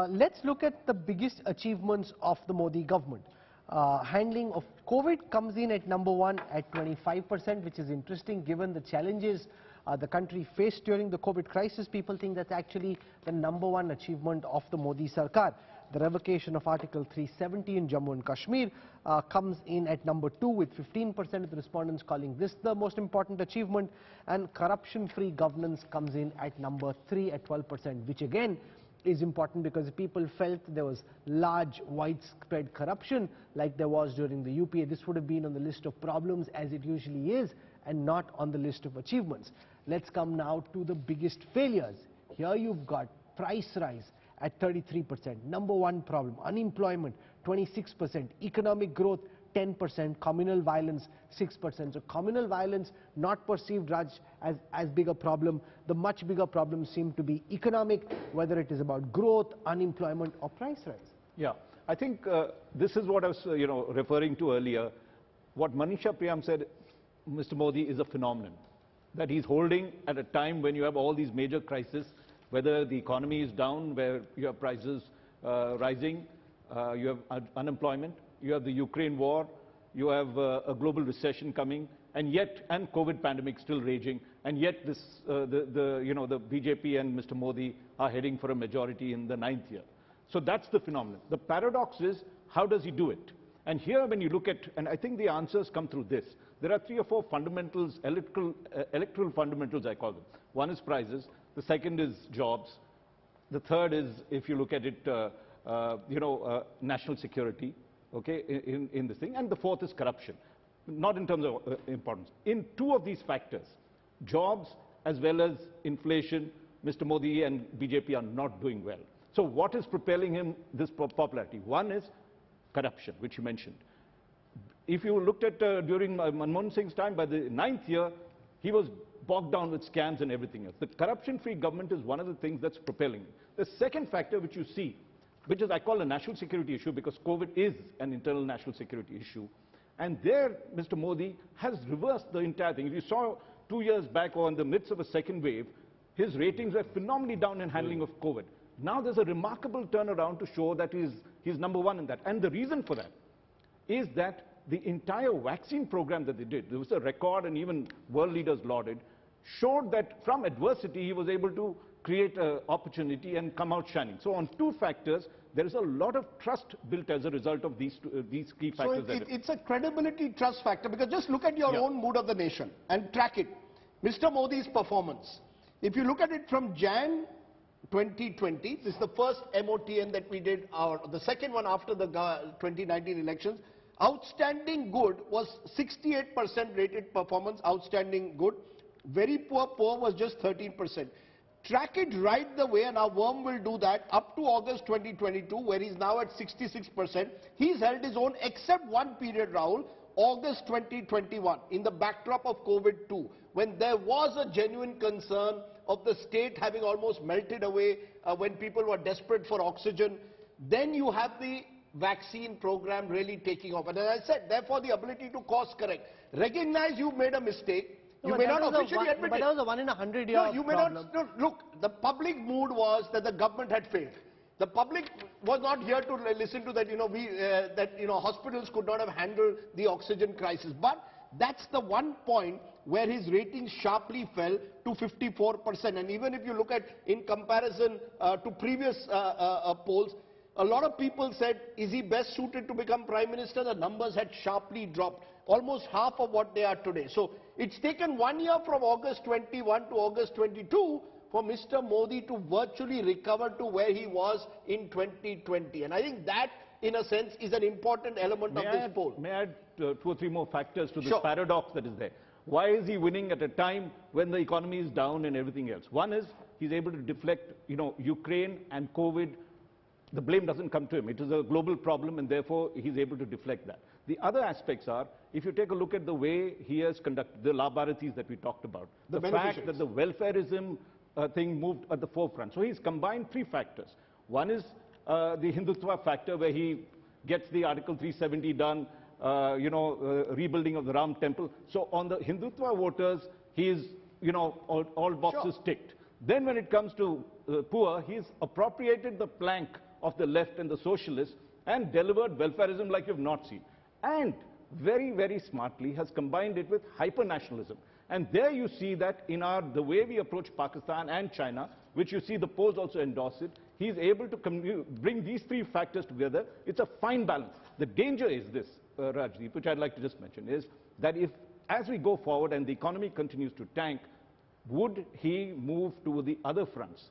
Let's look at the biggest achievements of the Modi government. Handling of COVID comes in at number 1 at 25%, which is interesting given the challenges the country faced during the COVID crisis. People think that's actually the number 1 achievement of the Modi Sarkar. The revocation of Article 370 in Jammu and Kashmir comes in at number 2, with 15% of the respondents calling this the most important achievement. And corruption-free governance comes in at number 3 at 12%, which again is important because people felt there was large, widespread corruption like there was during the UPA. This would have been on the list of problems, as it usually is, and not on the list of achievements. Let's come now to the biggest failures. Here you've got price rise at 33%. Number 1 problem, unemployment 26%, economic growth 10%, communal violence 6%. So communal violence not perceived, Raj, as big a problem. The much bigger problems seem to be economic, whether it is about growth, unemployment or price rise. Yeah, I think this is what I was referring to earlier. What Manisha Priyam said, Mr. Modi is a phenomenon that he's holding at a time when you have all these major crises, whether the economy is down, where you have prices rising, you have unemployment, you have the Ukraine war, you have a global recession coming, and COVID pandemic still raging, and yet this, the BJP and Mr. Modi are heading for a majority in the 9th year. So that's the phenomenon. The paradox is, how does he do it? And here when you look at, and I think the answers come through this, there are 3 or 4 fundamentals, electoral fundamentals I call them. One is prices, the second is jobs, the third is, if you look at it, national security, okay, in this thing, and the fourth is corruption, not in terms of importance. In 2 of these factors, jobs as well as inflation, Mr. Modi and BJP are not doing well. So what is propelling him this popularity? One is corruption, which you mentioned. If you looked at during Manmohan Singh's time, by the 9th year, he was bogged down with scams and everything else. The corruption-free government is one of the things that's propelling him. The second factor which you see, which is I call a national security issue, because COVID is an internal national security issue. And there, Mr. Modi has reversed the entire thing. If you saw 2 years back or in the midst of a second wave, his ratings were phenomenally down in handling of COVID. Now there's a remarkable turnaround to show that he's number 1 in that. And the reason for that is that the entire vaccine program that they did, there was a record and even world leaders lauded, showed that from adversity he was able to create an opportunity and come out shining. So on 2 factors, there is a lot of trust built as a result of these key factors. So it's a credibility trust factor, because just look at your own mood of the nation and track it. Mr. Modi's performance. If you look at it from Jan 2020, this is the first MOTN that we did, the second one after the 2019 elections. Outstanding good was 68% rated performance, outstanding good. Very poor was just 13%. Track it right the way, and our worm will do that, up to August 2022, where he's now at 66%. He's held his own, except one period, Rahul, August 2021, in the backdrop of COVID-2, when there was a genuine concern of the state having almost melted away, when people were desperate for oxygen. Then you have the vaccine program really taking off. And as I said, therefore the ability to course correct. Recognize you made a mistake. You may not officially admit it. But that was a 1 in a 100 year problem. You may not. No, look, the public mood was that the government had failed. The public was not here to listen to that, hospitals could not have handled the oxygen crisis. But that's the one point where his ratings sharply fell to 54%. And even if you look at, in comparison to previous polls, a lot of people said, is he best suited to become Prime Minister? The numbers had sharply dropped, almost half of what they are today. So it's taken 1 year from August 21 to August 22 for Mr. Modi to virtually recover to where he was in 2020. And I think that, in a sense, is an important element of this poll. May I add 2 or 3 more factors to this paradox that is there? Why is he winning at a time when the economy is down and everything else? One is he's able to deflect, Ukraine and COVID. The blame doesn't come to him. It is a global problem, and therefore he's able to deflect that. The other aspects are, if you take a look at the way he has conducted the Labharathis that we talked about, the fact that the welfareism thing moved at the forefront. So he's combined 3 factors. One is the Hindutva factor, where he gets the Article 370 done, rebuilding of the Ram temple. So on the Hindutva voters, he is, all boxes ticked. Then when it comes to poor, he's appropriated the plank of the left and the socialists and delivered welfarism like you've not seen. And very, very smartly has combined it with hyper-nationalism. And there you see that in the way we approach Pakistan and China, which you see the polls also endorse it, he's able to bring these three factors together. It's a fine balance. The danger is this, Rajdeep, which I'd like to just mention, is that if, as we go forward and the economy continues to tank, would he move to the other fronts?